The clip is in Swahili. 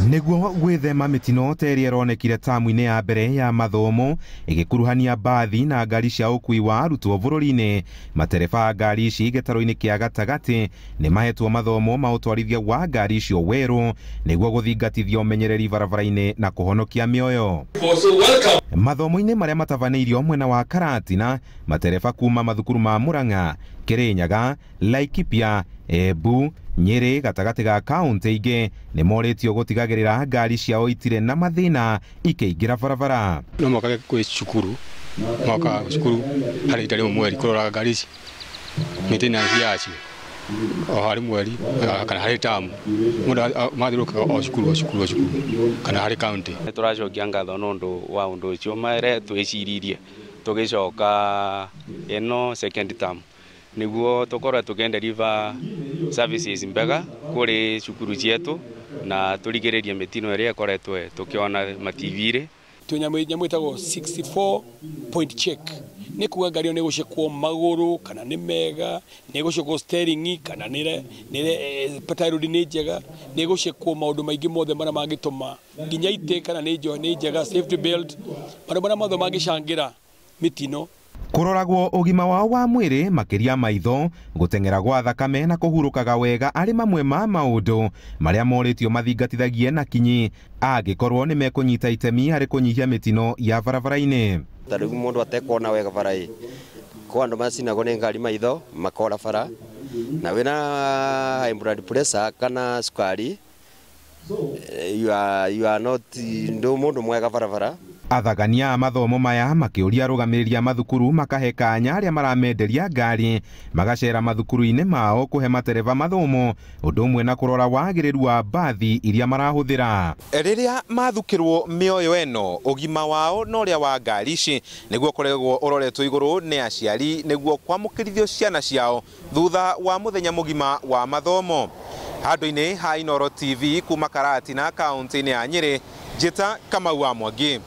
Niguo gwithema mitino ta iria ironekire tamu-ini ya mbere ya mathomo igikuruhania mbathi na ngari cia ukui wa arutwo bururi-ini, matereba a ngari ici gitaro-ini kia gatagati ni mahetwo mathomo ma utwarithia wa ngari icio weru niguo guthingatithia umenyereri barabara-ini na kuhonokia mioyo. Mathomo-ini maria matabaneirio mwena wa Karatina, matereba kuma mathukuru ma Murang'a, Kirinyaga, Laikipia, Embu, Nyeri gatagati ga kaunti ingi ni moritio gutigagirira ngari ciao itire na mathina ikiingira barabara. No mwaka kwi cukuru hari ndari mweri kurora ngari ici maintenance yacio o hari mweri kana hari tamu mundu mathiruka o cukuru kana hari county. Turacokia ngatho nondu wa undu ucio mere twiciririe tugicoka eno second term niguo tukorwa tukenderiva services mbega kuri cukuru cietu na turigiririe mitino iria ikoretwe tukiona mativire. Tunyamu itagwo 64 point check ni kuga ngari ni gucekwo maguru kana ni mega, ni gucekwo steering kana ni patayirudi ni njega, ni gucekwo maundu maingi mothe maria mangituma nginya ite kana ni njega, safety belt maria mothe mangicangira mitino. Kuroragwo ugima wao wa mwiri makiria maitho, gutengera gwa thakame na kuhurukaga wega ari mamwe ma maundu maria moritio mathingatithagie na kinyi angikorwo ni mekunyita itemi hari kunyihia mitino ya barabara-ini. Tarigu mundu atekona wega barai ko andu macinago ni ngari maitho makora bara na wina high blood pressure kana sukari you are not ndo mundu mwega barabara. Athagania mathomo maya makiuria rugamiriria mathukuru makahe kanya aria maramenderia ngari magacera mathukuru-ini mao kuhe matereva mathomo undu umwe na kurora wagiriru wa mbathi iria marahuthira. Riria mathukirwo mioyo eno ugima wao no ria wa ngari ici niguo koregwo uroretwo iguru ni aciari niguo kwamukirithio ciana ciao thutha wa muthenya mugima wa mathomo. Handu-ini ha Inooro TV kuma Karatina kaunti-ini ya Nyeri, Njita Kamau wa Mwangi.